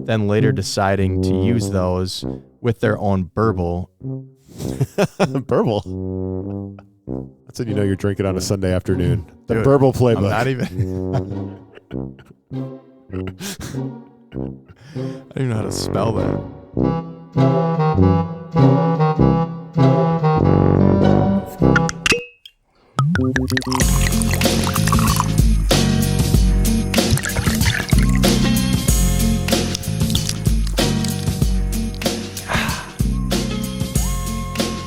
then later deciding to use those with their own burble. Burble? That's when you know you're drinking on a Sunday afternoon. The Dude, Bourbon Playbook. I'm not even... I don't even know how to spell that.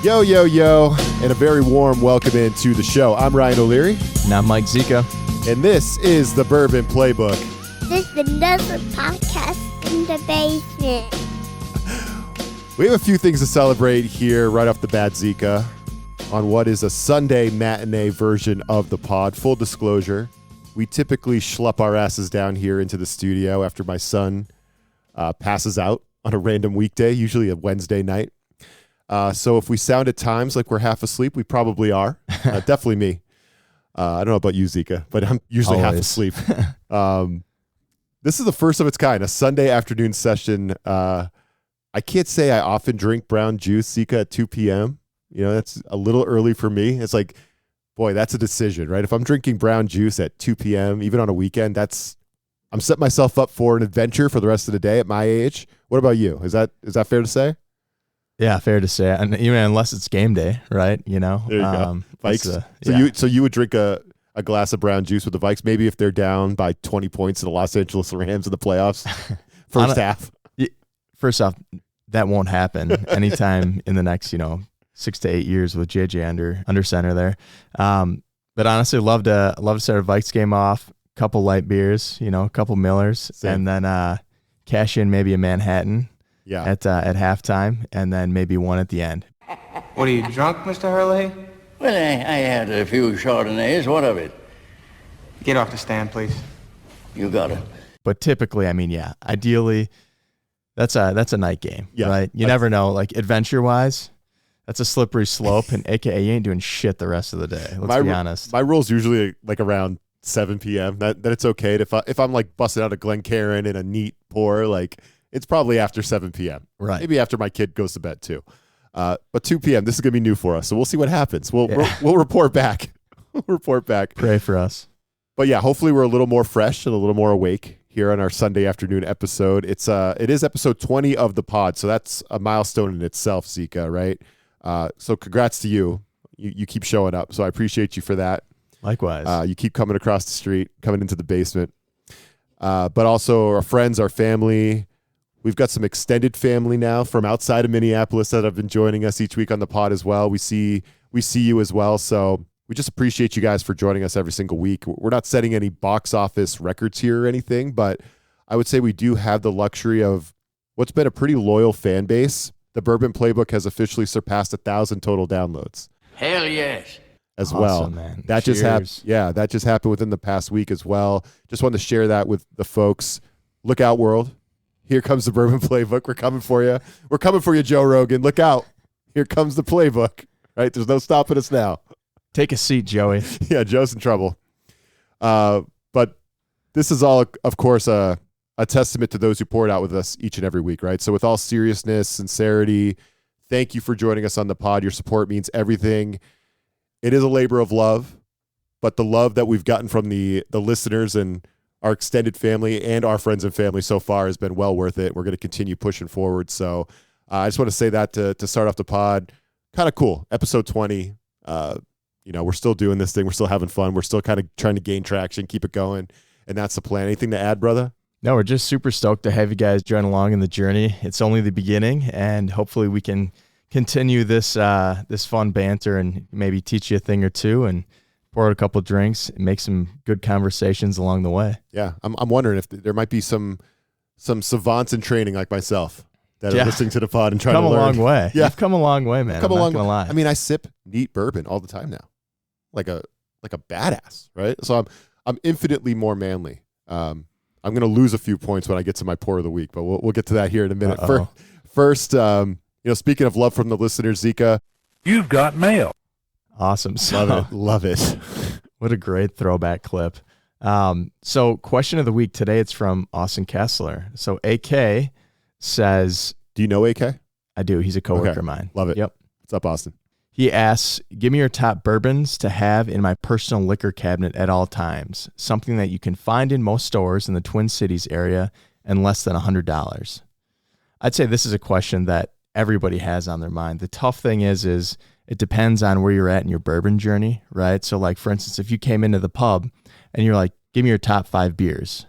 Yo, yo, yo, and a very warm welcome into the show. I'm Ryan O'Leary. And I'm Mike Zika. And this is the Bourbon Playbook. This is another podcast in the basement. We have a few things to celebrate here right off the bat, Zika, on what is a Sunday matinee version of the pod. Full disclosure, we typically schlep our asses down here into the studio after my son passes out on a random weekday, usually a Wednesday night. So if we sound at times like we're half asleep, we probably are. Definitely me. I don't know about you, Zika, but I'm usually half asleep. This is the first of its kind, a Sunday afternoon session. I can't say I often drink brown juice, Zika, at 2 p.m. You know, that's a little early for me. It's like, boy, that's a decision, right? If I'm drinking brown juice at 2 p.m., even on a weekend, I'm setting myself up for an adventure for the rest of the day at my age. What about you? Is that fair to say? Yeah, fair to say. And even unless it's game day, right? You know, there you go. Vikes. Yeah. So you would drink a glass of brown juice with the Vikes, maybe if they're down by 20 points to the Los Angeles Rams in the playoffs first half. First off, that won't happen anytime in the next, 6 to 8 years with JJ under center there. But honestly, love to start a Vikes game off, couple light beers, a couple Millers, Same. and then cash in maybe a Manhattan. Yeah. At halftime, and then maybe one at the end. What, are you drunk, Mr. Hurley? Well, I had a few Chardonnays. What of it? Get off the stand, please. You got it. But typically, ideally, that's a night game, yeah. Right? You never know. Like adventure-wise, that's a slippery slope, and AKA you ain't doing shit the rest of the day. Let's be honest. My rule's usually like around 7 p.m. That it's okay if I'm like busting out a Glencairn in a neat pour, like. It's probably after 7 p.m. Right. Maybe after my kid goes to bed too. But 2 p.m., this is going to be new for us. So we'll see what happens. We'll report back. We'll report back. Pray for us. But yeah, hopefully we're a little more fresh and a little more awake here on our Sunday afternoon episode. It is episode 20 of the pod. So that's a milestone in itself, Zika, right? So congrats to you. You keep showing up. So I appreciate you for that. Likewise. You keep coming across the street, coming into the basement. But also our friends, our family. We've got some extended family now from outside of Minneapolis that have been joining us each week on the pod as well. We see you as well. So we just appreciate you guys for joining us every single week. We're not setting any box office records here or anything, but I would say we do have the luxury of what's been a pretty loyal fan base. The Bourbon Playbook has officially surpassed 1,000 total downloads. Hell yes. As awesome, well. Man. That Cheers. just happened. Yeah, that just happened within the past week as well. Just wanted to share that with the folks. Look out, world. Here comes the Bourbon Playbook. We're coming for you. We're coming for you, Joe Rogan. Look out. Here comes the playbook. Right? There's no stopping us now. Take a seat, Joey. Yeah, Joe's in trouble. But this is all, of course, a testament to those who poured out with us each and every week, right? So with all seriousness, sincerity, thank you for joining us on the pod. Your support means everything. It is a labor of love, but the love that we've gotten from the listeners and our extended family and our friends and family so far has been well worth it. We're going to continue pushing forward. So I just want to say that to start off the pod. Kind of cool. Episode 20. We're still doing this thing. We're still having fun. We're still kind of trying to gain traction, keep it going. And that's the plan. Anything to add, brother? No, we're just super stoked to have you guys join along in the journey. It's only the beginning, and hopefully we can continue this fun banter and maybe teach you a thing or two and pour out a couple of drinks and make some good conversations along the way. Yeah, I'm wondering if there might be some savants in training like myself that are listening to the pod and trying to learn. Come a long way. Yeah. You've come a long way, man. I'm not gonna lie. I mean, I sip neat bourbon all the time now, like a badass, right? So I'm infinitely more manly. I'm gonna lose a few points when I get to my pour of the week, but we'll get to that here in a minute. First, speaking of love from the listeners, Zika, you've got mail. Awesome. So, love it. What a great throwback clip. So question of the week today, it's from Austin Kessler. So AK says, Do you know AK? I do. He's a coworker Okay. of mine. Love it. Yep. What's up, Austin? He asks, give me your top bourbons to have in my personal liquor cabinet at all times. Something that you can find in most stores in the Twin Cities area and less than $100. I'd say this is a question that everybody has on their mind. The tough thing is it depends on where you're at in your bourbon journey, right? So like, for instance, if you came into the pub and you're like, give me your top 5 beers.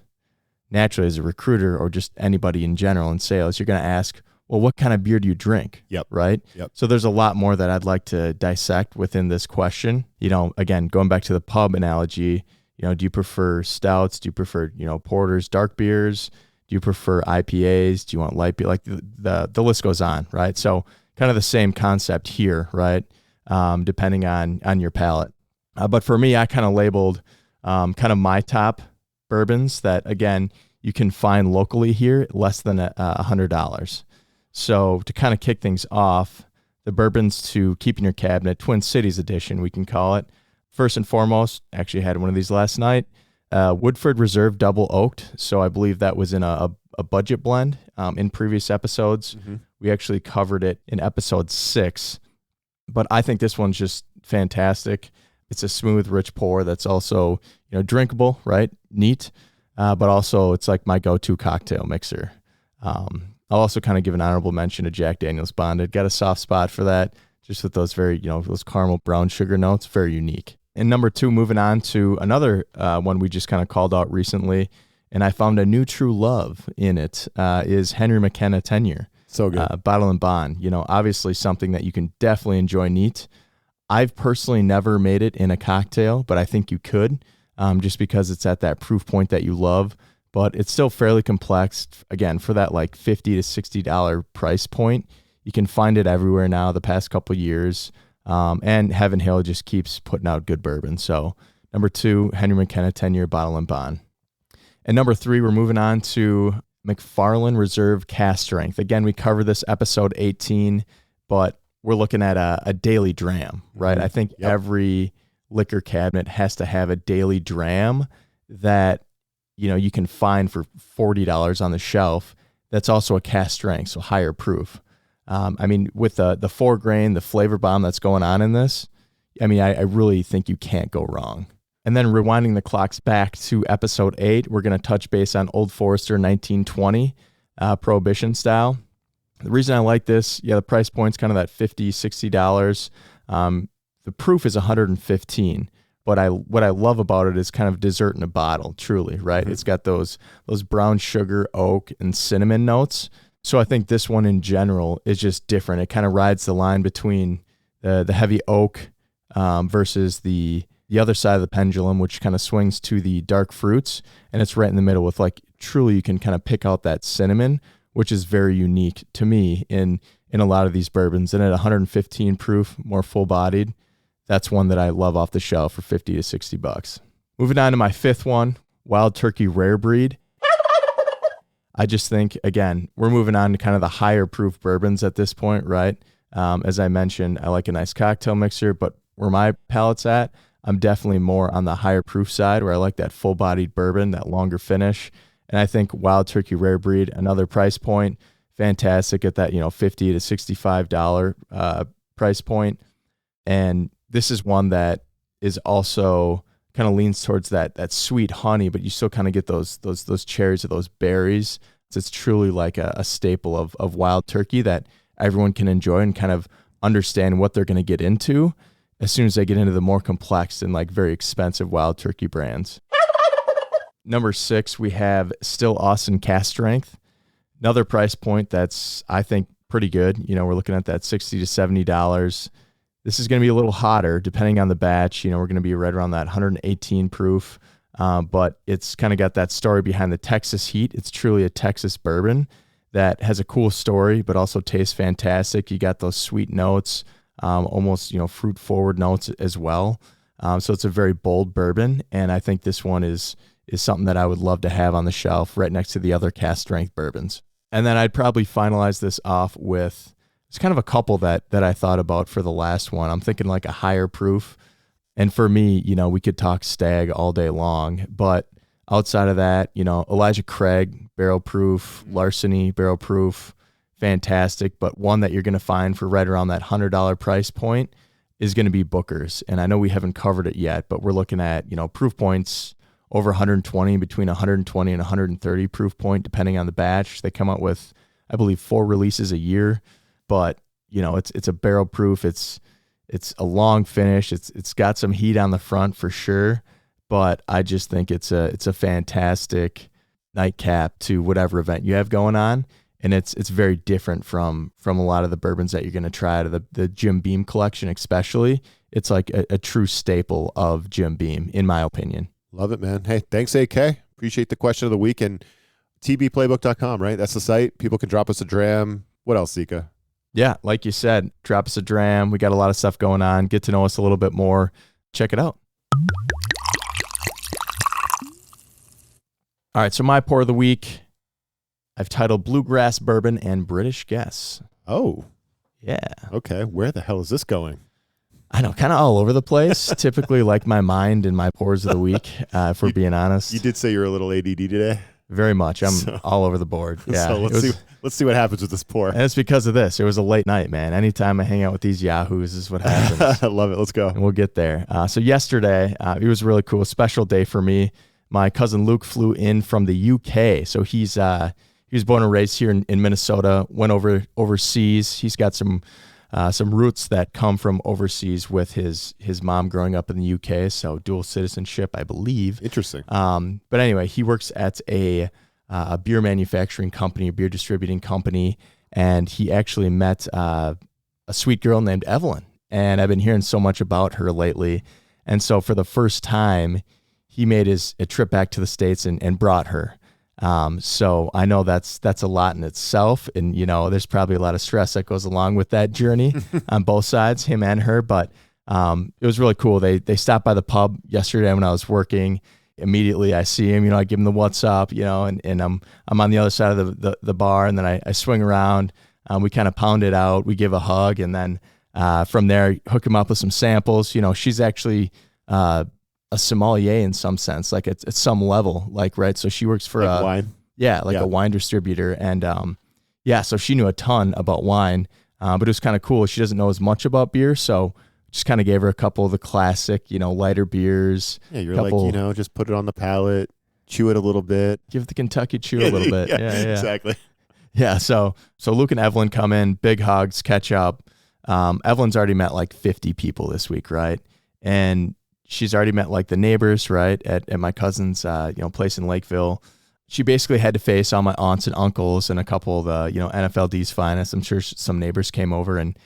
Naturally, as a recruiter or just anybody in general in sales, you're going to ask, well, what kind of beer do you drink? Yep. Right? Yep. So there's a lot more that I'd like to dissect within this question. You know, again, going back to the pub analogy, you know, do you prefer stouts? Do you prefer, you know, porters, dark beers? Do you prefer IPAs? Do you want light beer? Like the list goes on, right? So kind of the same concept here, right? Depending on your palate. But for me, I kind of labeled kind of my top bourbons that, again, you can find locally here less than $100. So to kind of kick things off, the bourbons to keep in your cabinet, Twin Cities edition, we can call it. First and foremost, actually had one of these last night, Woodford Reserve Double Oaked. So I believe that was in a budget blend. In previous episodes, Mm-hmm. we actually covered it in episode 6. But I think this one's just fantastic. It's a smooth, rich pour that's also, you know, drinkable, right? Neat. But also it's like my go-to cocktail mixer. I'll also kind of give an honorable mention to Jack Daniel's Bonded. Got a soft spot for that, just with those very, you know, those caramel brown sugar notes, very unique. And number 2, moving on to another one we just kind of called out recently, and I found a new true love in it, is Henry McKenna 10-year. So good. Bottle and Bond. You know, obviously something that you can definitely enjoy neat. I've personally never made it in a cocktail, but I think you could, just because it's at that proof point that you love. But it's still fairly complex. Again, for that like $50 to $60 price point, you can find it everywhere now the past couple of years. And Heaven Hill just keeps putting out good bourbon. So number 2, Henry McKenna 10-year Bottle and Bond. And number 3, we're moving on to McFarland Reserve Cask Strength. Again, we covered this episode 18, but we're looking at a daily dram, right? Mm-hmm. I think Yep. every liquor cabinet has to have a daily dram that, you know, you can find for $40 on the shelf. That's also a cask strength, so higher proof. I mean, with the 4-grain, the flavor bomb that's going on in this, I mean, I really think you can't go wrong. And then rewinding the clocks back to episode 8, we're going to touch base on Old Forester 1920, Prohibition style. The reason I like this, the price point's kind of that $50, $60. The proof is 115. But what I love about it is kind of dessert in a bottle, truly, right? Mm-hmm. It's got those brown sugar, oak, and cinnamon notes. So I think this one in general is just different. It kind of rides the line between the heavy oak versus the other side of the pendulum, which kind of swings to the dark fruits. And it's right in the middle with, like, truly you can kind of pick out that cinnamon, which is very unique to me in a lot of these bourbons. And at 115 proof, more full-bodied, that's one that I love off the shelf for $50 to $60. Moving on to my 5th one, Wild Turkey Rare Breed. I just think, again, we're moving on to kind of the higher proof bourbons at this point, right? As I mentioned, I like a nice cocktail mixer, but where my palate's at, I'm definitely more on the higher proof side where I like that full-bodied bourbon, that longer finish. And I think Wild Turkey Rare Breed, another price point, fantastic at that, you know, $50 to $65 price point. And this is one that is also kind of leans towards that sweet honey, but you still kind of get those cherries or those berries. So it's truly like a staple of wild turkey that everyone can enjoy and kind of understand what they're going to get into as soon as they get into the more complex and like very expensive wild turkey brands. Number 6, we have Still Austin Cask Strength. Another price point that's, I think, pretty good. You know, we're looking at that $60 to $70. This is going to be a little hotter depending on the batch. You know, we're going to be right around that 118 proof, but it's kind of got that story behind the Texas heat. It's truly a Texas bourbon that has a cool story, but also tastes fantastic. You got those sweet notes, almost, you know, fruit forward notes as well. So it's a very bold bourbon. And I think this one is something that I would love to have on the shelf right next to the other cask strength bourbons. And then I'd probably finalize this off with, it's kind of a couple that I thought about for the last one. I'm thinking like a higher proof. And for me, we could talk Stag all day long, but outside of that, Elijah Craig, barrel proof, Larceny, barrel proof, fantastic. But one that you're going to find for right around that $100 price point is going to be Booker's. And I know we haven't covered it yet, but we're looking at, proof points over 120, between 120 and 130 proof point, depending on the batch. They come out with, I believe, 4 releases a year, but it's a barrel proof. It's a long finish. It's got some heat on the front for sure, but I just think it's a fantastic nightcap to whatever event you have going on. And it's very different from a lot of the bourbons that you're going to try out of the Jim Beam collection, especially. It's like a true staple of Jim Beam, in my opinion. Love it, man. Hey, thanks, AK. Appreciate the question of the week. And tbplaybook.com, right? That's the site. People can drop us a dram. What else, Zika? Yeah, like you said, drop us a dram. We got a lot of stuff going on. Get to know us a little bit more. Check it out. All right, so my pour of the week, I've titled Bluegrass Bourbon and British Guess. Oh. Yeah. Okay, where the hell is this going? I know, kind of all over the place. Typically like my mind and my pours of the week, if we're being honest. You did say you're a little ADD today. Very much. I'm all over the board. Yeah. So let's see what happens with this pour. And it's because of this. It was a late night, man. Anytime I hang out with these yahoos is what happens. I love it. Let's go. And we'll get there. So yesterday, it was really cool. Special day for me. My cousin Luke flew in from the UK. So he was born and raised here in Minnesota, went overseas. He's got some roots that come from overseas with his mom growing up in the UK, so dual citizenship, I believe. Interesting. But anyway, he works at a beer manufacturing company, a beer distributing company, and he actually met a sweet girl named Evelyn. And I've been hearing so much about her lately. And so for the first time, he made a trip back to the States and brought her. So I know that's a lot in itself. And, there's probably a lot of stress that goes along with that journey on both sides, him and her. But it was really cool. They stopped by the pub yesterday when I was working. Immediately I see him, I give him the what's up, and I'm on the other side of the bar, and then I swing around. We kind of pound it out. We give a hug, and then from there, hook him up with some samples. She's actually a sommelier in some sense, like at some level, like, right. So she works for like wine. Yeah. Like a wine distributor. And, so she knew a ton about wine, but it was kind of cool. She doesn't know as much about beer. So just kind of gave her a couple of the classic, lighter beers. Yeah. You're like, just put it on the palate, chew it a little bit. Give it the Kentucky chew a little bit. Yeah. Exactly. Yeah. So Luke and Evelyn come in, big hugs, catch up. Evelyn's already met like 50 people this week. Right. And she's already met like the neighbors, right, at my cousin's, place in Lakeville. She basically had to face all my aunts and uncles and a couple of the, NFLD's finest. I'm sure some neighbors came over and,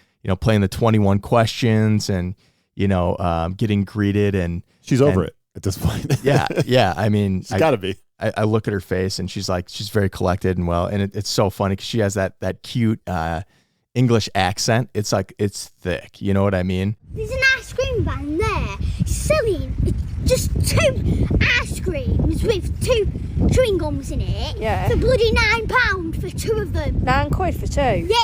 playing the 21 questions and, getting greeted. And she's over it at this point. Yeah. I mean, she's got to be. I look at her face and she's very collected and well. And it's so funny because she has that cute English accent. It's like, it's thick. You know what I mean? There's an ice cream van there selling just 2 ice creams with 2 chewing gums in it. Yeah. For bloody £9 for 2 of them. £9 for 2? Yeah,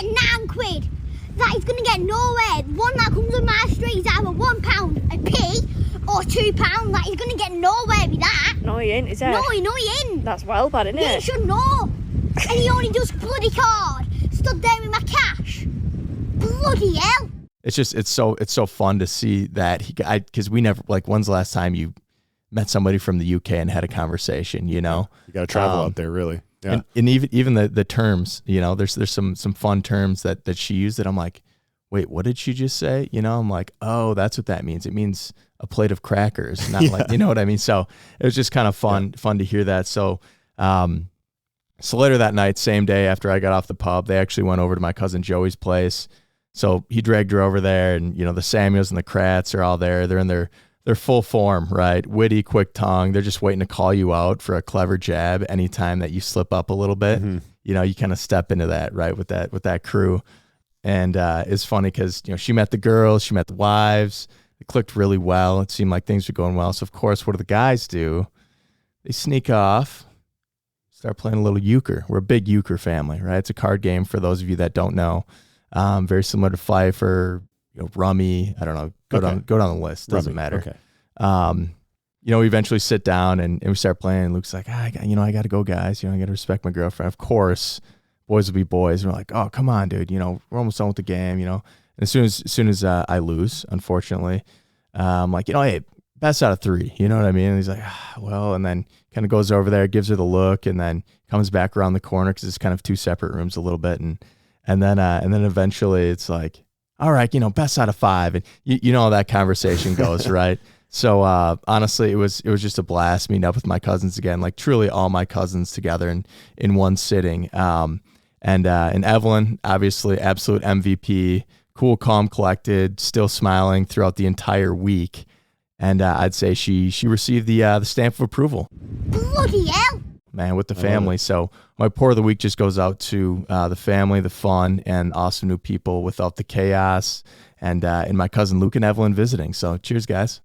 £9. That is going to get nowhere. The one that comes on my street is either £1 a p or £2. That is going to get nowhere with that. No, he ain't, is it? No, he ain't. That's well bad, isn't it? You should know. And he only does bloody card. Stood there with my cash. Bloody hell. It's so fun to see that because we never, like, when's the last time you met somebody from the UK and had a conversation, You got to travel out there, really. Yeah. And even the terms, there's some fun terms that she used that I'm like, wait, what did she just say? I'm like, oh, that's what that means. It means a plate of crackers, not like, you know what I mean? So it was just kind of fun to hear that. So, so later that night, same day after I got off the pub, they actually went over to my cousin Joey's place. So he dragged her over there, and the Samuels and the Kratz are all there. They're in their full form, right? Witty, quick tongue. They're just waiting to call you out for a clever jab anytime that you slip up a little bit. Mm-hmm. You kind of step into that, right, with that crew. And it's funny because she met the girls, she met the wives. It clicked really well. It seemed like things were going well. So of course, what do the guys do? They sneak off, start playing a little euchre. We're a big euchre family, right? It's a card game for those of you that don't know. Very similar to Fife or rummy. I don't know. go Okay. down the list. Doesn't Rummy. matter. Okay. We eventually sit down and we start playing. And Luke's like, I got to go, guys. I got to respect my girlfriend. Of course, boys will be boys. And we're like, oh, come on, dude. We're almost done with the game. And as soon as I lose, unfortunately, I'm like, hey, best out of 3. You know what I mean? And he's like, well, and then kind of goes over there, gives her the look, and then comes back around the corner because it's kind of 2 separate rooms a little bit, and then eventually it's like, all right, best out of 5, and you know how that conversation goes, right? So honestly, it was just a blast meeting up with my cousins again, like truly all my cousins together in one sitting. And Evelyn, obviously, absolute MVP, cool, calm, collected, still smiling throughout the entire week. And I'd say she received the stamp of approval. Bloody hell! Man, with the family. So my pour of the week just goes out to the family, the fun, and awesome new people without the chaos, and my cousin Luke and Evelyn visiting. So cheers, guys.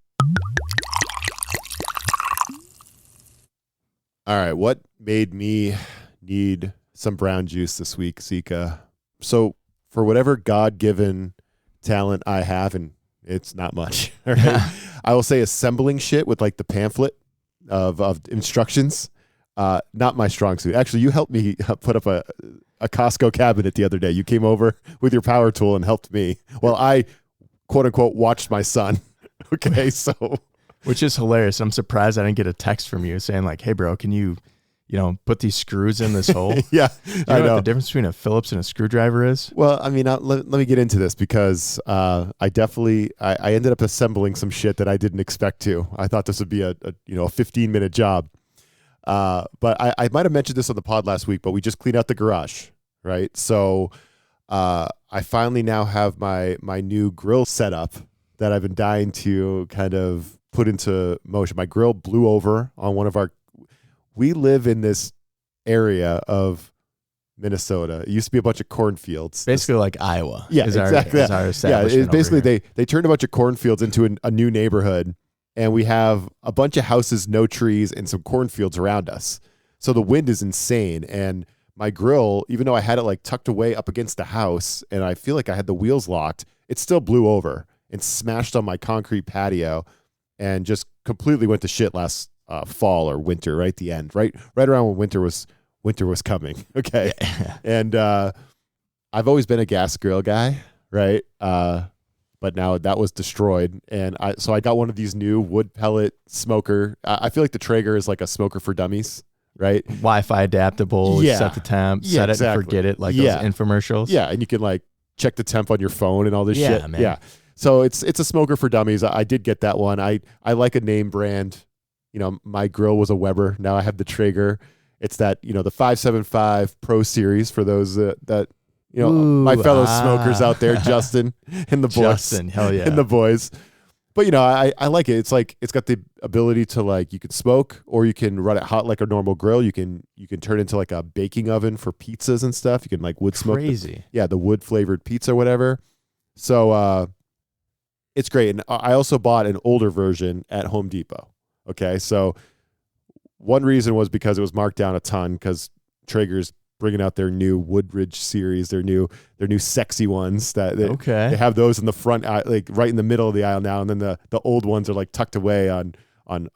All right. What made me need some brown juice this week, Zika? So for whatever God-given talent I have, and it's not much, all right, I will say assembling shit with like the pamphlet of instructions, not my strong suit. Actually, you helped me put up a Costco cabinet the other day. You came over with your power tool and helped me. Well, I, quote unquote, watched my son. Okay, so. Which is hilarious. I'm surprised I didn't get a text from you saying like, hey, bro, can you put these screws in this hole? Yeah, I know know. what the difference between a Phillips and a scrugdriver is? Well, I mean, let me get into this because I ended up assembling some shit that I didn't expect to. I thought this would be a 15-minute job. But I might have mentioned this on the pod last week, but we just cleaned out the garage, right? So I finally now have my new grill set up that I've been dying to kind of put into motion. My grill blew over on one of our. We live in this area of Minnesota. It used to be a bunch of cornfields. Basically like Iowa. Yeah, exactly. Basically they turned a bunch of cornfields into a new neighborhood, and we have a bunch of houses, no trees, and some cornfields around us. So the wind is insane, and my grill, even though I had it like tucked away up against the house, and I feel like I had the wheels locked, it still blew over and smashed on my concrete patio, and just completely went to shit last fall or winter, right at the end, right around when winter was coming. Okay. Yeah. And I've always been a gas grill guy, right? But now that was destroyed. And so I got one of these new wood pellet smoker. I feel like the Traeger is like a smoker for dummies, right? Wi-Fi adaptable, Yeah. set the temp, Yeah, set it exactly. and forget it, like Yeah. those infomercials. Yeah. And you can like check the temp on your phone and all this Yeah, shit. man. Yeah. So it's a smoker for dummies. I did get that one. I like a name brand. My grill was a Weber. Now I have the Traeger. It's that, the 575 Pro Series for those that my fellow smokers out there, Justin and the boys. Justin, hell yeah. And the boys. But, I like it. It's like, it's got the ability to like, you can smoke or you can run it hot like a normal grill. You can turn it into like a baking oven for pizzas and stuff. You can like wood smoke. Crazy. The wood flavored pizza or whatever. So, it's great. And I also bought an older version at Home Depot. Okay. So one reason was because it was marked down a ton because Traeger's bringing out their new Woodridge series, their new sexy ones that they have those in the front, like right in the middle of the aisle now. And then the old ones are like tucked away on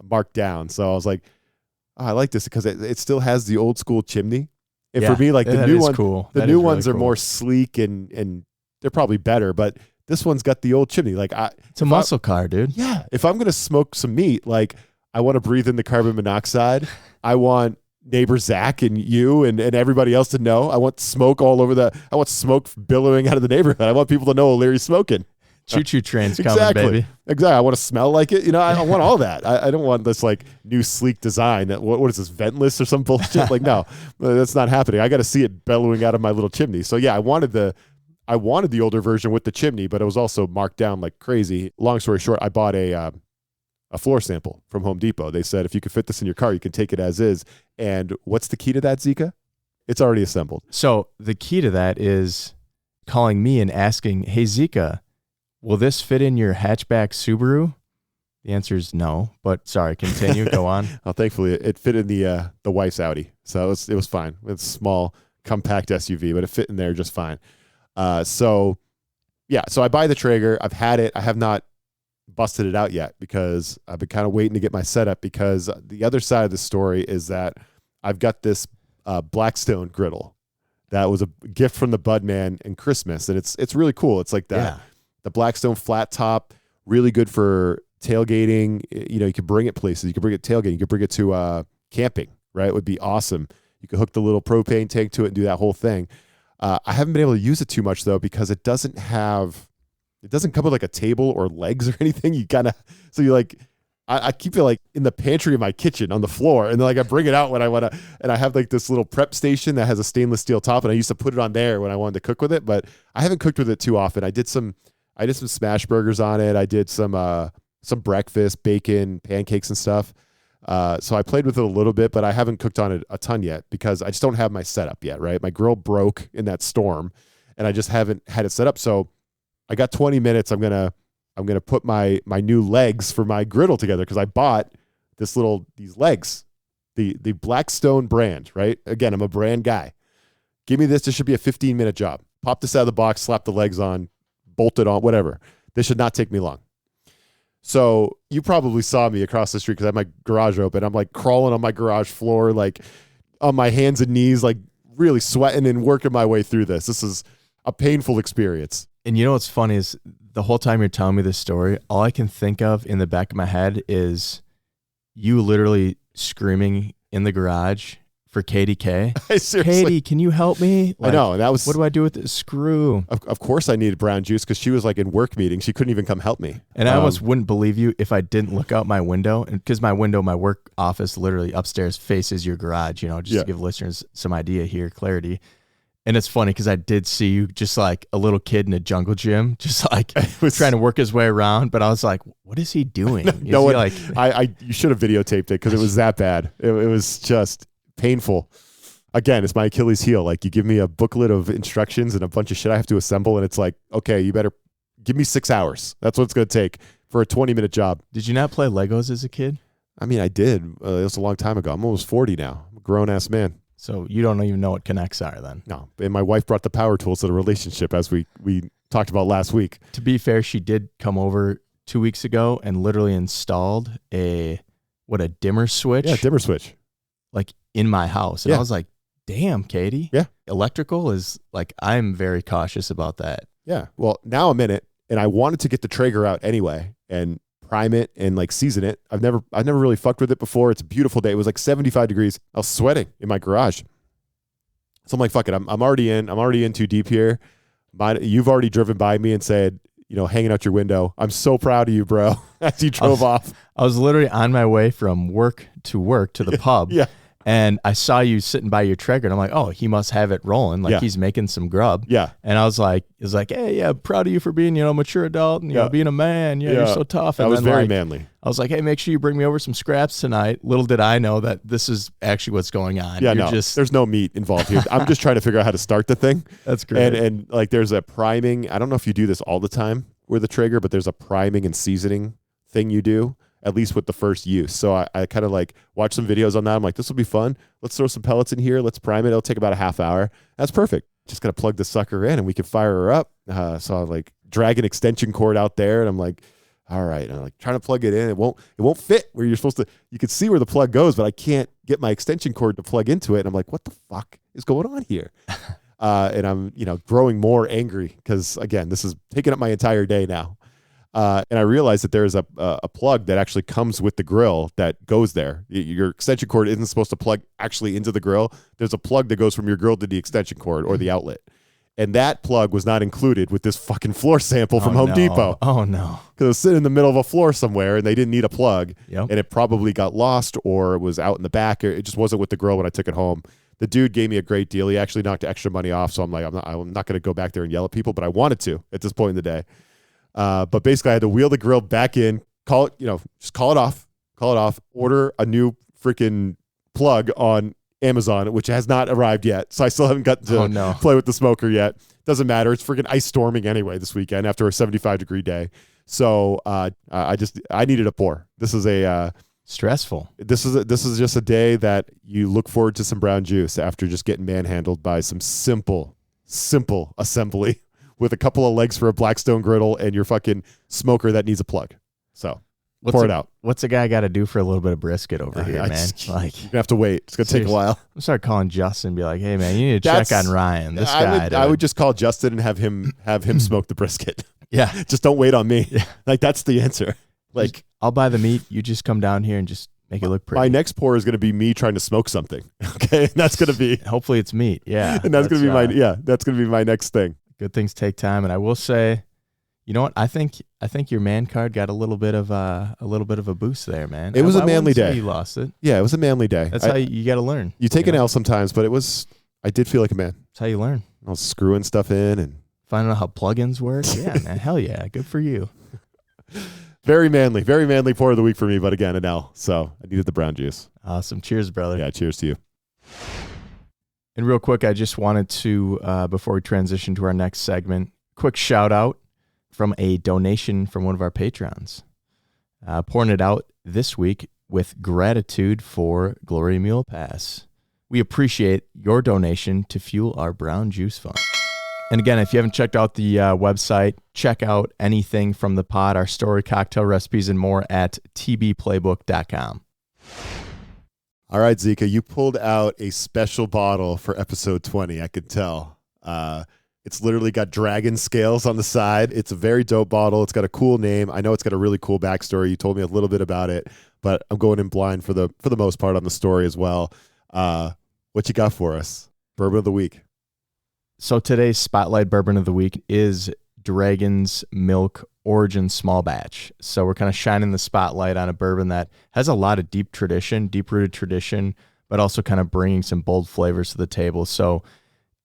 marked down. So I was like, I like this because it still has the old school chimney. And for me, like the new one, cool. The new ones are more sleek and they're probably better, but this one's got the old chimney. Like it's a muscle car, dude. Yeah. If I'm going to smoke some meat, like I want to breathe in the carbon monoxide. I want neighbor Zach and you and everybody else to know. I want smoke all over I want smoke billowing out of the neighborhood. I want people to know O'Leary's smoking. Choo-choo train's coming, baby. Exactly. I want to smell like it. I want all that. I don't want this like new sleek design. What is this, ventless or some bullshit? Like, no, that's not happening. I got to see it bellowing out of my little chimney. So yeah, I wanted the older version with the chimney, but it was also marked down like crazy. Long story short, I bought a floor sample from Home Depot. They said, if you can fit this in your car, you can take it as is. And what's the key to that, Zika? It's already assembled. So the key to that is calling me and asking, hey, Zika, will this fit in your hatchback Subaru? The answer is no, but sorry, continue, go on. Well, thankfully it fit in the wife's Audi. So it was fine. It's a small, compact SUV, but it fit in there just fine. So I buy the Traeger. I've had it. I have not busted it out yet because I've been kind of waiting to get my setup, because the other side of the story is that I've got this Blackstone griddle that was a gift from the Bud Man in Christmas, and it's really cool. It's like that the Blackstone flat top, really good for tailgating. You know, you could bring it places. You could bring it tailgating. You could bring it to camping, right? It would be awesome. You could hook the little propane tank to it and do that whole thing. I haven't been able to use it too much though, because it doesn't come with like a table or legs or anything. I keep it like in the pantry of my kitchen on the floor. And then like I bring it out when I want to, and I have like this little prep station that has a stainless steel top, and I used to put it on there when I wanted to cook with it, but I haven't cooked with it too often. I did some smash burgers on it. I did some breakfast, bacon, pancakes and stuff. So I played with it a little bit, but I haven't cooked on it a ton yet because I just don't have my setup yet, right? My grill broke in that storm and I just haven't had it set up. So I got 20 minutes. I'm going to put my new legs for my griddle together, because I bought these legs, the Blackstone brand, right? Again, I'm a brand guy. Give me this. This should be a 15-minute job. Pop this out of the box, slap the legs on, bolt it on, whatever. This should not take me long. So you probably saw me across the street because I have my garage open. I'm like crawling on my garage floor, like on my hands and knees, like really sweating and working my way through this. This is a painful experience. And you know what's funny is the whole time you're telling me this story, all I can think of in the back of my head is you literally screaming in the garage for Katie K. Katie, can you help me? Like, I know. And that was, what do I do with this screw? Of course I needed brown juice, because she was like in work meetings. She couldn't even come help me. And I almost wouldn't believe you if I didn't look out my window, and because my work office literally upstairs faces your garage, you know, just to give listeners some idea here, clarity. And it's funny because I did see you just like a little kid in a jungle gym, just like trying to work his way around. But I was like, what is he doing? You should have videotaped it, because it was that bad. It was just painful. Again, it's my Achilles heel. Like, you give me a booklet of instructions and a bunch of shit I have to assemble, and it's like, okay, you better give me 6 hours. That's what it's going to take for a 20-minute job. Did you not play Legos as a kid? I mean, I did. It was a long time ago. I'm almost 40 now. I'm a grown-ass man. So you don't even know what connects are then? No. And my wife brought the power tools to the relationship, as we talked about last week. To be fair, she did come over 2 weeks ago and literally installed a dimmer switch? Yeah, dimmer switch. Like in my house. And I was like, damn, Katie. Yeah. Electrical is like, I'm very cautious about that. Yeah. Well, now I'm in it, and I wanted to get the Traeger out anyway and prime it and like season it. I've never really fucked with it before. It's a beautiful day. It was like 75 degrees. I was sweating in my garage. So I'm like, fuck it. I'm already in too deep here. You've already driven by me and said, you know, hanging out your window, I'm so proud of you, bro, as you drove off. I was literally on my way from work to the pub. Yeah. And I saw you sitting by your Traeger, and I'm like, oh, he must have it rolling. Like he's making some grub. Yeah. And I was like, hey, yeah, proud of you for being, a mature adult and, being a man. Yeah, you're so tough. And that was very manly. I was like, hey, make sure you bring me over some scraps tonight. Little did I know that this is actually what's going on. Yeah, there's no meat involved here. I'm just trying to figure out how to start the thing. That's great. And like, there's a priming. I don't know if you do this all the time with the Traeger, but there's a priming and seasoning thing you do, at least with the first use. So I kind of like watch some videos on that. I'm like, this will be fun. Let's throw some pellets in here. Let's prime it. It'll take about a half hour. That's perfect. Just got to plug the sucker in and we can fire her up. So I like drag an extension cord out there, and I'm like, all right. And I'm like trying to plug it in. It won't fit where you're supposed to. You can see where the plug goes, but I can't get my extension cord to plug into it. And I'm like, what the fuck is going on here? And I'm, growing more angry because, again, this is taking up my entire day now. And I realized that there's a plug that actually comes with the grill that goes there. Your extension cord isn't supposed to plug actually into the grill. There's a plug that goes from your grill to the extension cord or the outlet. And that plug was not included with this fucking floor sample from Home Depot. Oh, no. Because it was sitting in the middle of a floor somewhere, and they didn't need a plug. Yep. And it probably got lost or was out in the back. Or it just wasn't with the grill when I took it home. The dude gave me a great deal. He actually knocked extra money off. So I'm like, I'm not going to go back there and yell at people, but I wanted to at this point in the day. But basically I had to wheel the grill back in, call it off, order a new freaking plug on Amazon, which has not arrived yet. So I still haven't gotten to play with the smoker yet. Doesn't matter. It's freaking ice storming anyway this weekend after a 75-degree day. So I needed a pour. This is stressful. This is just a day that you look forward to some brown juice after just getting manhandled by some simple assembly with a couple of legs for a Blackstone griddle and your fucking smoker that needs a plug. So pour it out. What's a guy got to do for a little bit of brisket over here, man? Like, you're gonna have to wait. It's gonna take a while. I'm start calling Justin and be like, hey man, you need to check on Ryan. This guy. I would just call Justin and have him smoke the brisket. Yeah. Just don't wait on me. Yeah. Like that's the answer. Like I'll buy the meat. You just come down here and just make it look pretty. My next pour is gonna be me trying to smoke something. Okay. And that's gonna be hopefully it's meat. Yeah. And that's gonna be my next thing. Good things take time. And I will say, you know what? I think your man card got a little bit of a boost there, man. It was a manly day. You lost it. Yeah, it was a manly day. That's how you got to learn. You take an L sometimes, but I did feel like a man. That's how you learn. I was screwing stuff in and finding out how plugins work. Yeah, man. Hell yeah. Good for you. very manly pour of the week for me, but again, an L. So I needed the brown juice. Awesome. Cheers, brother. Yeah, cheers to you. And real quick, I just wanted to, before we transition to our next segment, quick shout out from a donation from one of our patrons. Pouring it out this week with gratitude for Glory Mule Pass. We appreciate your donation to fuel our brown juice fund. And again, if you haven't checked out the website, check out anything from the pod, our story, cocktail recipes, and more at tbplaybook.com. All right, Zika, you pulled out a special bottle for episode 20. I could tell. It's literally got dragon scales on the side. It's a very dope bottle. It's got a cool name. I know it's got a really cool backstory. You told me a little bit about it, but I'm going in blind for the most part on the story as well. What you got for us? Bourbon of the week. So today's Spotlight Bourbon of the Week is Dragon's Milk Origin Small Batch. So we're kind of shining the spotlight on a bourbon that has a lot of deep-rooted tradition, but also kind of bringing some bold flavors to the table. So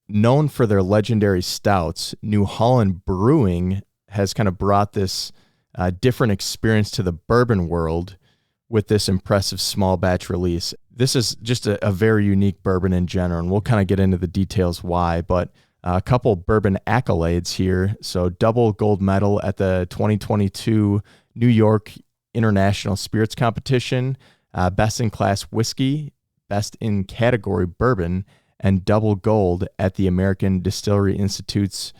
known for their legendary stouts, New Holland Brewing has kind of brought this different experience to the bourbon world with this impressive small batch release. This is just a very unique bourbon in general, and we'll kind of get into the details why, but a couple bourbon accolades here. So double gold medal at the 2022 New York International Spirits Competition, best in class whiskey, best in category bourbon, and double gold at the American Distillery Institute's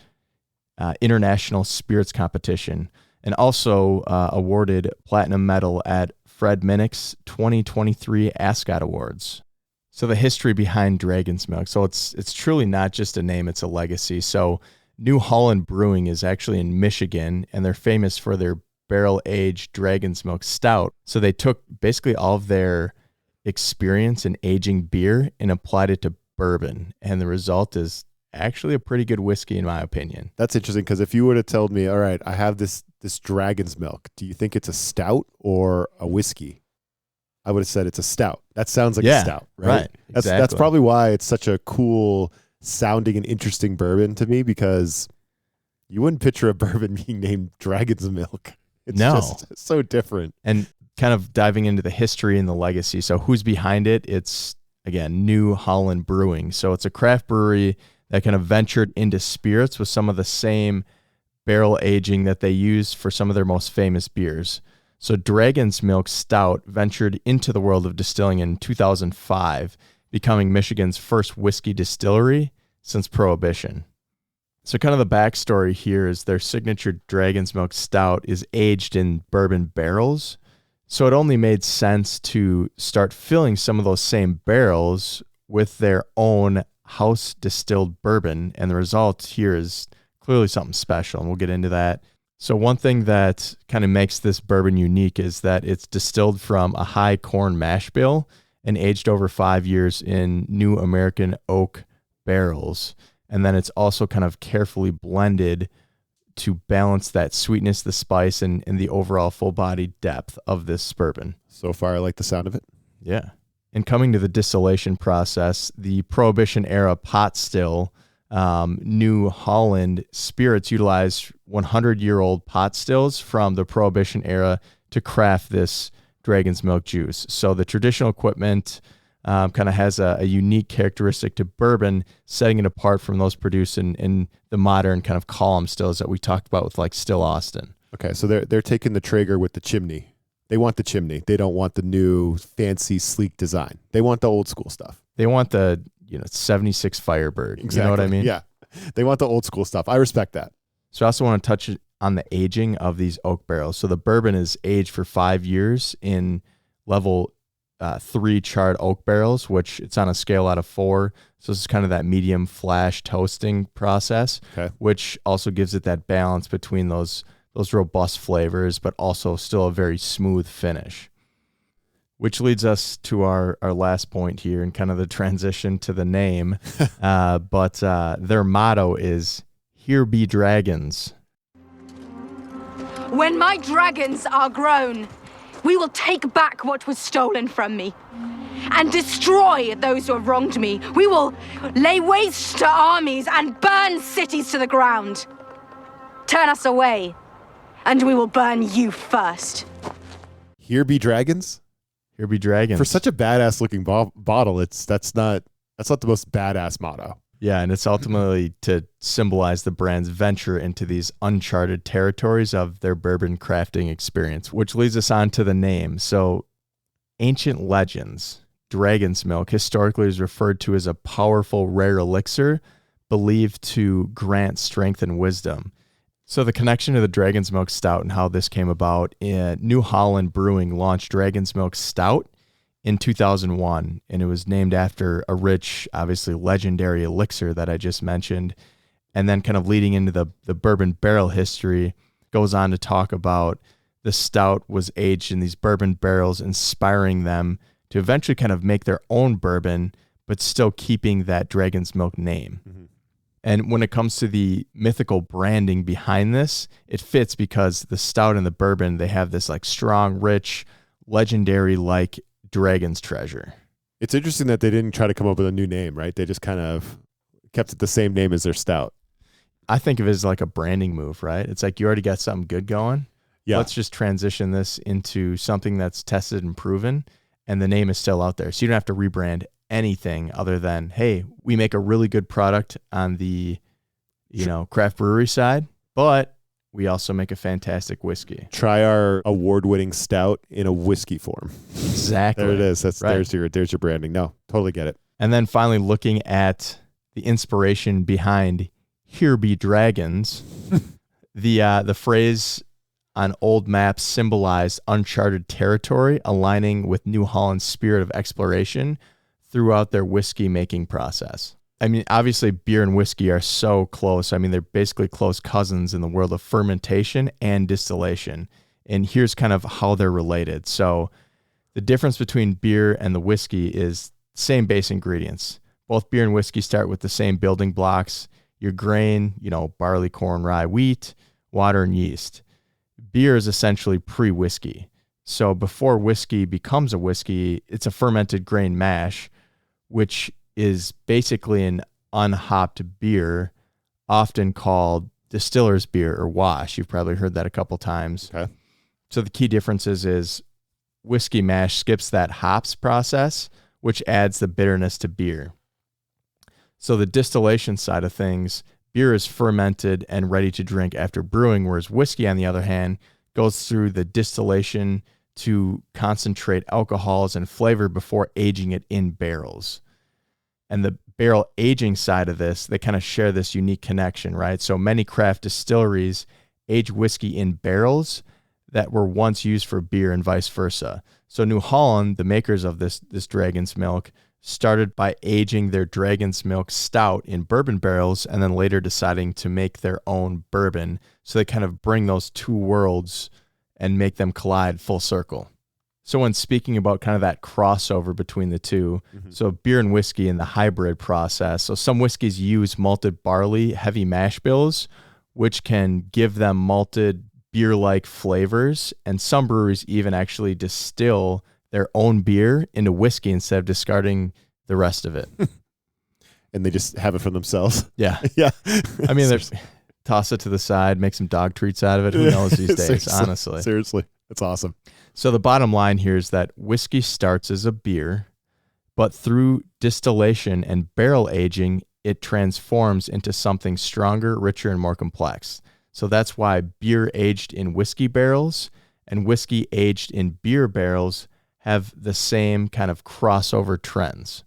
International Spirits Competition, and also awarded platinum medal at Fred Minnick's 2023 Ascot Awards. So the history behind Dragon's Milk. So it's truly not just a name, it's a legacy. So New Holland Brewing is actually in Michigan, and they're famous for their barrel-aged Dragon's Milk Stout. So they took basically all of their experience in aging beer and applied it to bourbon, and the result is actually a pretty good whiskey in my opinion. That's interesting, because if you would have told me, all right, I have this Dragon's Milk, do you think it's a stout or a whiskey? I would have said it's a stout. That sounds like a stout, right? Exactly. That's probably why it's such a cool sounding and interesting bourbon to me, because you wouldn't picture a bourbon being named Dragon's Milk. It's just so different. And kind of diving into the history and the legacy. So who's behind it? It's, again, New Holland Brewing. So it's a craft brewery that kind of ventured into spirits with some of the same barrel aging that they use for some of their most famous beers. So Dragon's Milk Stout ventured into the world of distilling in 2005, becoming Michigan's first whiskey distillery since Prohibition. So kind of the backstory here is their signature Dragon's Milk Stout is aged in bourbon barrels. So it only made sense to start filling some of those same barrels with their own house distilled bourbon. And the result here is clearly something special, and we'll get into that. So one thing that kind of makes this bourbon unique is that it's distilled from a high corn mash bill and aged over 5 years in new American oak barrels. And then it's also kind of carefully blended to balance that sweetness, the spice, and the overall full-bodied depth of this bourbon. So far, I like the sound of it. Yeah. And coming to the distillation process, the Prohibition-era pot still, New Holland Spirits utilized 100-year-old pot stills from the Prohibition era to craft this Dragon's Milk juice. So the traditional equipment kind of has a unique characteristic to bourbon, setting it apart from those produced in the modern kind of column stills that we talked about with like Still Austin. Okay, so they're taking the Traeger with the chimney. They want the chimney. They don't want the new fancy sleek design. They want the old school stuff. They want the 76 Firebird. Exactly. You know what I mean? Yeah. They want the old school stuff. I respect that. So I also want to touch on the aging of these oak barrels. So the bourbon is aged for 5 years in level 3 charred oak barrels, which it's on a scale out of 4. So this is kind of that medium flash toasting process, which also gives it that balance between those robust flavors, but also still a very smooth finish. Which leads us to our last point here and kind of the transition to the name. But their motto is, "Here be dragons." When my dragons are grown, we will take back what was stolen from me and destroy those who have wronged me. We will lay waste to armies and burn cities to the ground. Turn us away, and we will burn you first. Here be dragons? Here be dragons. For such a badass looking bottle, that's not the most badass motto. Yeah, and it's ultimately to symbolize the brand's venture into these uncharted territories of their bourbon crafting experience, which leads us on to the name. So, ancient legends, dragon's milk historically is referred to as a powerful, rare elixir believed to grant strength and wisdom. So the connection to the Dragon's Milk Stout and how this came about, New Holland Brewing launched Dragon's Milk Stout in 2001, and it was named after a rich, obviously legendary elixir that I just mentioned. And then kind of leading into the bourbon barrel history, goes on to talk about the stout was aged in these bourbon barrels, inspiring them to eventually kind of make their own bourbon, but still keeping that Dragon's Milk name. Mm-hmm. And when it comes to the mythical branding behind this, it fits because the stout and the bourbon, they have this like strong, rich, legendary like dragon's treasure. It's interesting that they didn't try to come up with a new name, right? They just kind of kept it the same name as their stout. I think of it as like a branding move, right? It's like you already got something good going. Yeah. Let's just transition this into something that's tested and proven, and the name is still out there. So you don't have to rebrand anything other than, hey, we make a really good product on the, craft brewery side, but we also make a fantastic whiskey. Try our award-winning stout in a whiskey form. Exactly. There it is. That's right. There's your branding. No, totally get it. And then finally looking at the inspiration behind "Here be dragons," the phrase on old maps symbolized uncharted territory, aligning with New Holland's spirit of exploration throughout their whiskey making process. I mean, obviously beer and whiskey are so close. I mean, they're basically close cousins in the world of fermentation and distillation. And here's kind of how they're related. So the difference between beer and the whiskey is same base ingredients. Both beer and whiskey start with the same building blocks, your grain, barley, corn, rye, wheat, water, and yeast. Beer is essentially pre-whiskey. So before whiskey becomes a whiskey, it's a fermented grain mash, which is basically an unhopped beer, often called distiller's beer or wash. You've probably heard that a couple times. Okay. So the key differences is whiskey mash skips that hops process, which adds the bitterness to beer. So the distillation side of things, beer is fermented and ready to drink after brewing, whereas whiskey, on the other hand, goes through the distillation to concentrate alcohols and flavor before aging it in barrels. And the barrel aging side of this, they kind of share this unique connection, right? So many craft distilleries age whiskey in barrels that were once used for beer and vice versa. So New Holland, the makers of this Dragon's Milk, started by aging their Dragon's Milk Stout in bourbon barrels and then later deciding to make their own bourbon. So they kind of bring those two worlds and make them collide full circle. So when speaking about kind of that crossover between the two, so beer and whiskey in the hybrid process, so some whiskeys use malted barley, heavy mash bills, which can give them malted beer-like flavors, and some breweries even actually distill their own beer into whiskey instead of discarding the rest of it. And they just have it for themselves. Yeah. Yeah. I mean, there's toss it to the side, make some dog treats out of it. Who knows these days, honestly. Seriously. That's awesome. So the bottom line here is that whiskey starts as a beer, but through distillation and barrel aging, it transforms into something stronger, richer, and more complex. So that's why beer aged in whiskey barrels and whiskey aged in beer barrels have the same kind of crossover trends.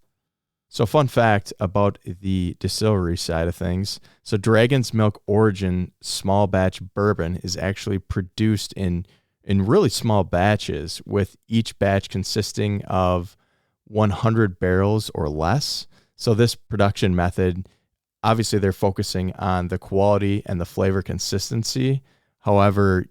So fun fact about the distillery side of things. So Dragon's Milk Origin small batch bourbon is actually produced in really small batches, with each batch consisting of 100 barrels or less. So this production method, obviously they're focusing on the quality and the flavor consistency. However,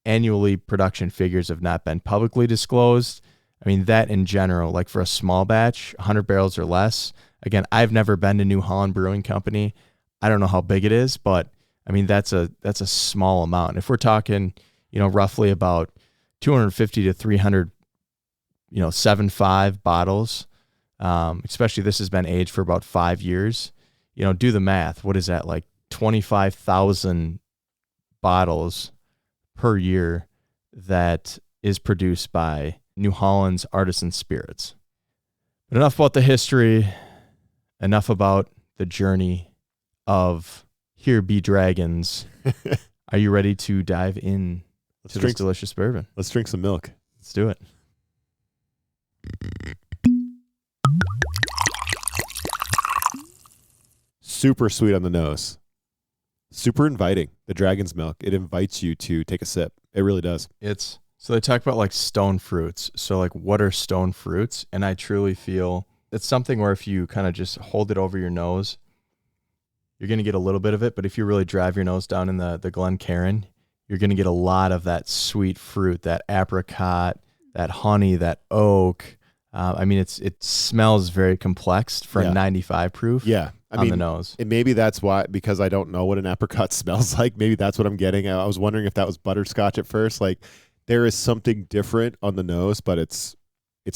annually production figures have not been publicly disclosed. I mean, that in general, like for a small batch, 100 barrels or less. Again, I've never been to New Holland Brewing Company. I don't know how big it is, but I mean, that's a small amount. If we're talking, roughly about 250 to 300, 7.5 bottles, especially this has been aged for about 5 years, do the math. What is that? Like 25,000 bottles per year that is produced by New Holland's Artisan Spirits. But enough about the history, enough about the journey of Here Be Dragons. Are you ready to dive in to this delicious bourbon? Let's drink some milk. Let's do it. Super sweet on the nose. Super inviting. The Dragon's Milk. It invites you to take a sip. It really does. So they talk about like stone fruits. So like, what are stone fruits? And I truly feel it's something where if you kind of just hold it over your nose, you're going to get a little bit of it. But if you really drive your nose down in the Glencairn, you're going to get a lot of that sweet fruit, that apricot, that honey, that oak. I mean, it smells very complex for a 95 proof. Yeah. On the nose. And maybe that's why, because I don't know what an apricot smells like. Maybe that's what I'm getting. I was wondering if that was butterscotch at first. Like, there is something different on the nose, but it's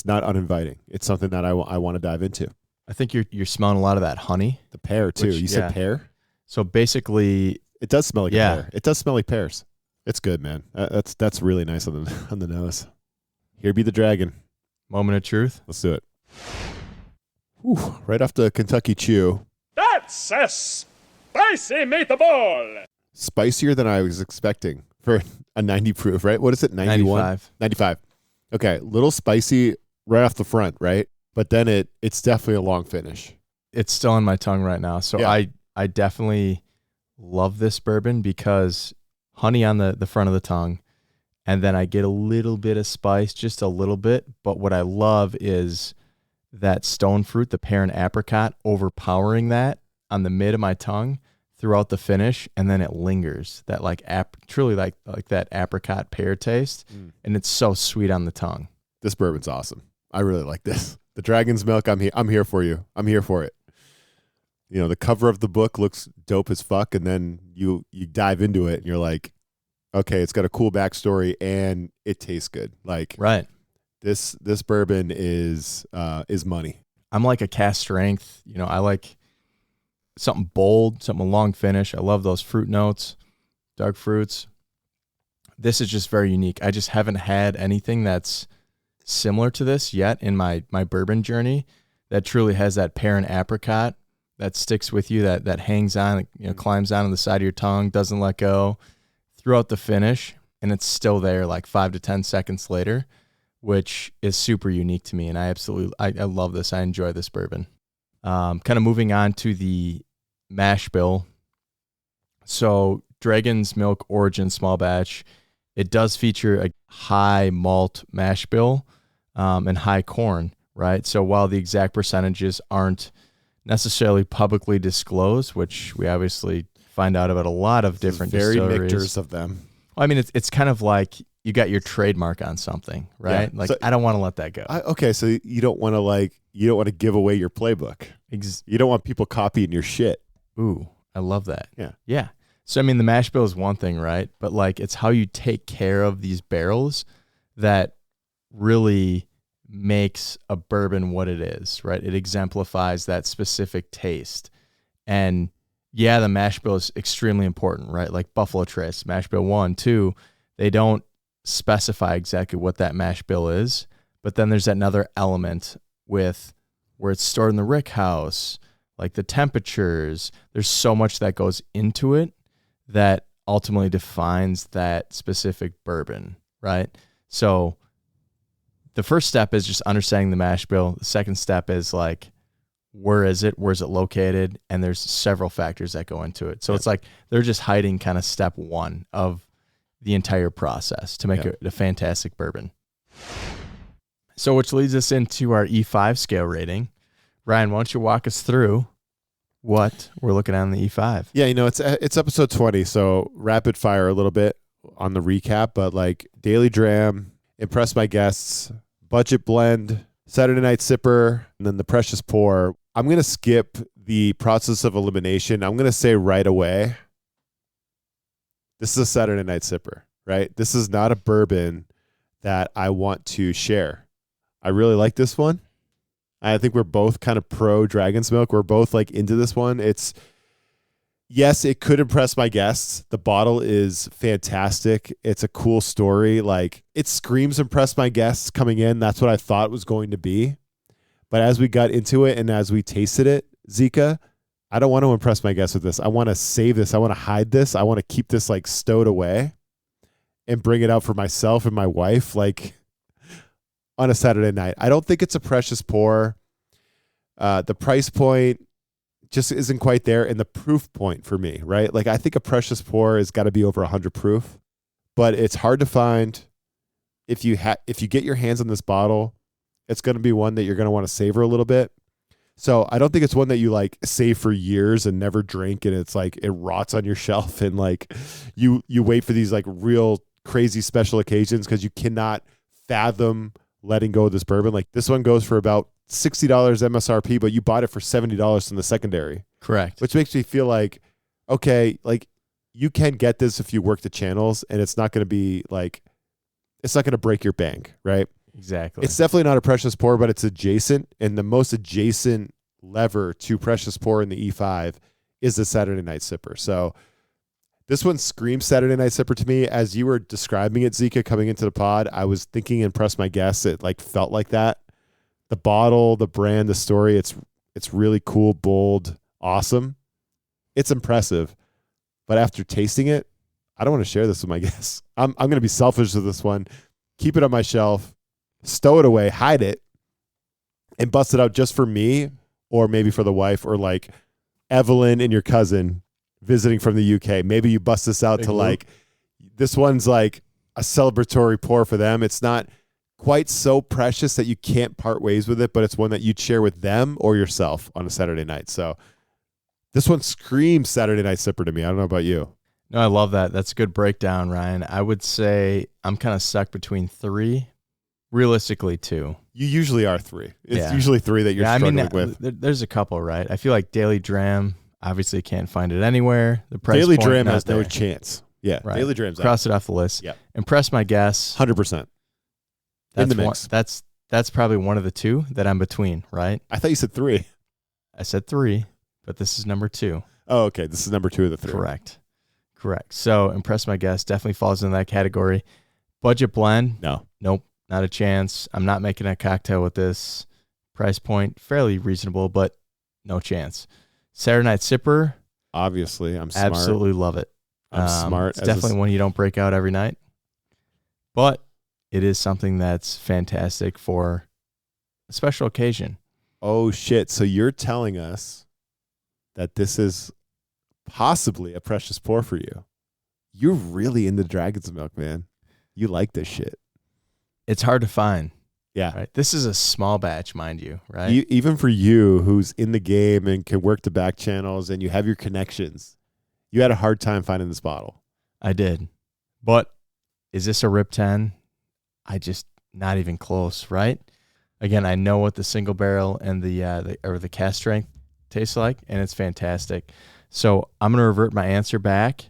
not uninviting. It's something that I want to dive into. I think you're smelling a lot of that honey. The pear too. You said pear? So basically, it does smell like a pear. It does smell like pears. It's good, man. That's really nice on the nose. Here be the dragon. Moment of truth. Let's do it. Whew, right off the Kentucky Chew. That's a spicy meatball. Spicier than I was expecting for a 90 proof, right? What is it? 91? 95. Okay, little spicy right off the front, right? But then it's definitely a long finish. It's still on my tongue right now. So yeah. I definitely love this bourbon because honey on the front of the tongue, and then I get a little bit of spice, just a little bit. But what I love is that stone fruit, the pear and apricot, overpowering that on the mid of my tongue throughout the finish, and then it lingers. That like truly like that apricot pear taste, and it's so sweet on the tongue. This bourbon's awesome. I really like this. The Dragon's Milk. I'm here for you. I'm here for it. The cover of the book looks dope as fuck, and then you dive into it, and you're like, okay, it's got a cool backstory, and it tastes good. Like, right. This bourbon is money. I'm like a cast strength. I like something bold, something long finish. I love those fruit notes, dark fruits. This is just very unique. I just haven't had anything that's similar to this yet in my bourbon journey that truly has that pear and apricot that sticks with you, that hangs on, climbs down on the side of your tongue, doesn't let go throughout the finish, and it's still there like 5 to 10 seconds later, which is super unique to me. And I love this. I enjoy this bourbon. Kind of moving on to the mash bill. So Dragon's Milk Origin small batch, it does feature a high malt mash bill and high corn, right? So while the exact percentages aren't necessarily publicly disclosed, which we obviously find out about a lot of different distilleries. Very mixtures of them. Well, I mean, it's kind of like you got your trademark on something, right? Yeah. Like, so, I don't want to let that go. Okay, so you don't want to give away your playbook. You don't want people copying your shit. Ooh, I love that. Yeah. Yeah. So, I mean, the mash bill is one thing, right? But like, it's how you take care of these barrels that really makes a bourbon what it is, right? It exemplifies that specific taste. And yeah, the mash bill is extremely important, right? Like Buffalo Trace, mash bill 1, 2, they don't specify exactly what that mash bill is, but then there's another element with where it's stored in the rick house, like the temperatures. There's so much that goes into it that ultimately defines that specific bourbon, right? So the first step is just understanding the mash bill. The second step is like, where is it? Where's it located? And there's several factors that go into it. So it's like they're just hiding kind of step one of the entire process to make it a fantastic bourbon. So which leads us into our E5 scale rating. Ryan, why don't you walk us through what we're looking at on the E5? Yeah, it's episode 20, so rapid fire a little bit on the recap, but like daily dram, impress my guests, budget blend, Saturday night sipper, and then the precious pour. I'm going to skip the process of elimination. I'm going to say right away, this is a Saturday night sipper, right? This is not a bourbon that I want to share. I really like this one. I think we're both kind of pro Dragon's Milk. We're both like into this one. Yes, it could impress my guests. The bottle is fantastic. It's a cool story. Like, it screams impress my guests coming in. That's what I thought it was going to be. But as we got into it and as we tasted it, Zika, I don't want to impress my guests with this. I want to save this. I want to hide this. I want to keep this like stowed away and bring it out for myself and my wife like on a Saturday night. I don't think it's a precious pour. The price point just isn't quite there, and the proof point for me, right? Like, I think a precious pour has got to be over 100 proof, but it's hard to find. If you get your hands on this bottle, it's going to be one that you're going to want to savor a little bit. So I don't think it's one that you like save for years and never drink, and it's like it rots on your shelf, and like you wait for these like real crazy special occasions because you cannot fathom letting go of this bourbon. Like, this one goes for about $60 MSRP, but you bought it for $70 from the secondary. Correct. Which makes me feel like, okay, like you can get this if you work the channels, and it's not going to be like, it's not going to break your bank, right? Exactly. It's definitely not a precious pour, but it's adjacent, and the most adjacent lever to precious pour in the E5 is the Saturday night sipper. So this one screams Saturday night sipper to me. As you were describing it, Zika, coming into the pod, I was thinking impress my guests. It like felt like that. The bottle, the brand, the story, it's really cool, bold, awesome. It's impressive. But after tasting it, I don't want to share this with my guests. I'm going to be selfish with this one. Keep it on my shelf, stow it away, hide it, and bust it out just for me, or maybe for the wife, or like Evelyn and your cousin visiting from the UK. Maybe you bust this out to like, this one's like a celebratory pour for them. It's not quite so precious that you can't part ways with it, but it's one that you'd share with them or yourself on a Saturday night. So this one screams Saturday night sipper to me. I don't know about you. No, I love that. That's a good breakdown, Ryan. I would say I'm kind of stuck between 3, realistically 2. You usually are 3. It's usually 3 that you're struggling with. There's a couple, right? I feel like Daily Dram, obviously can't find it anywhere. The price Daily point, Dram not has no there. chance. Yeah, Right. Daily Dram's Cross it off the list. Yeah. Impress my guests. 100%. In the mix. That's probably one of the 2 that I'm between, right? I thought you said 3. I said 3, but this is number 2. Oh, okay. This is number 2 of the 3. Correct. So impress my guests definitely falls in that category. Budget blend? No. Nope, not a chance. I'm not making a cocktail with this. Price point, fairly reasonable, but no chance. Saturday night sipper? Obviously, I'm smart. Absolutely love it. I'm smart. It's definitely one you don't break out every night, but it is something that's fantastic for a special occasion. Oh, shit. So you're telling us that this is possibly a precious pour for you. You're really into Dragon's Milk, man. You like this shit. It's hard to find. Yeah. Right. This is a small batch, mind you, right? Even for you who's in the game and can work the back channels and you have your connections, you had a hard time finding this bottle. I did. But is this a RIP 10? Not even close, right? Again, I know what the single barrel and the cast strength tastes like, and it's fantastic. So I'm going to revert my answer back.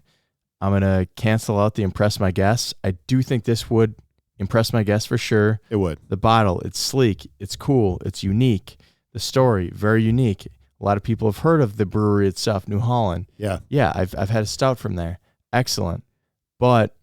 I'm going to cancel out the impress my guests. I do think this would impress my guests for sure. It would. The bottle, it's sleek, it's cool, it's unique. The story, very unique. A lot of people have heard of the brewery itself, New Holland. Yeah. Yeah, I've had a stout from there. Excellent. But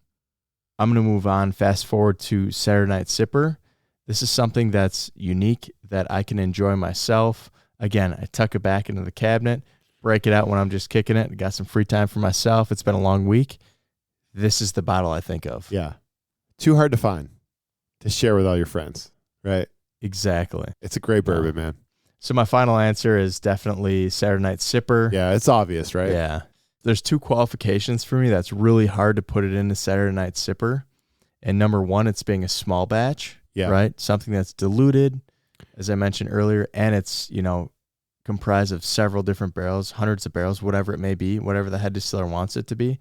I'm going to move on, fast forward to Saturday Night Sipper. This is something that's unique that I can enjoy myself. Again, I tuck it back into the cabinet, break it out when I'm just kicking it. Got some free time for myself. It's been a long week. This is the bottle I think of. Yeah. Too hard to find to share with all your friends, right? Exactly. It's a great bourbon, man. So my final answer is definitely Saturday Night Sipper. Yeah, it's obvious, right? Yeah. There's 2 qualifications for me that's really hard to put it into Saturday Night Sipper. And number 1, it's being a small batch, right? Something that's diluted, as I mentioned earlier, and it's, comprised of several different barrels, hundreds of barrels, whatever it may be, whatever the head distiller wants it to be,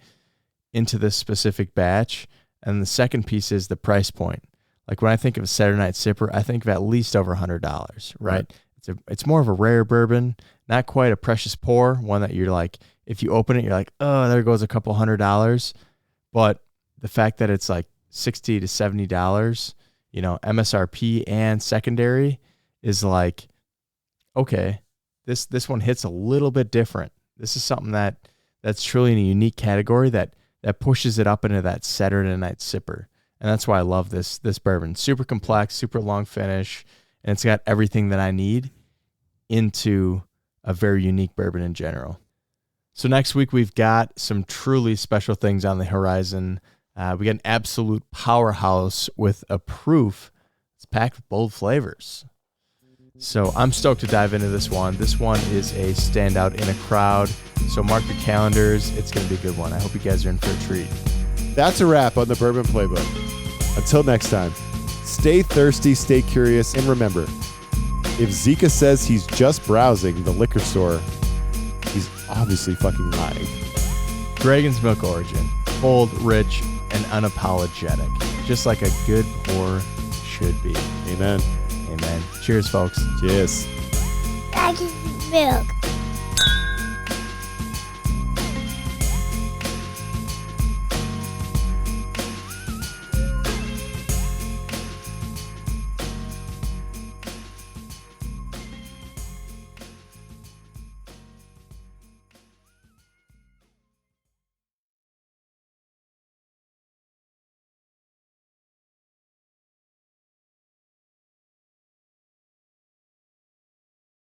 into this specific batch. And the second piece is the price point. Like when I think of a Saturday Night Sipper, I think of at least over $100, right? It's more of a rare bourbon, not quite a precious pour, one that you're like, if you open it, you're like, oh, there goes a couple $100. But the fact that it's like $60 to $70, MSRP and secondary is like, okay, this one hits a little bit different. This is something that's truly in a unique category that pushes it up into that Saturday Night Sipper. And that's why I love this bourbon. Super complex, super long finish, and it's got everything that I need into a very unique bourbon in general. So next week, we've got some truly special things on the horizon. We got an absolute powerhouse with a proof. It's packed with bold flavors. So I'm stoked to dive into this one. This one is a standout in a crowd. So mark your calendars. It's going to be a good one. I hope you guys are in for a treat. That's a wrap on the Bourbon Playbook. Until next time, stay thirsty, stay curious, and remember, if Zika says he's just browsing the liquor store, he's obviously fucking lying. Dragon's Milk Origin. Bold, rich, and unapologetic. Just like a good pour should be. Amen. Amen. Cheers, folks. Cheers. Dragon's milk.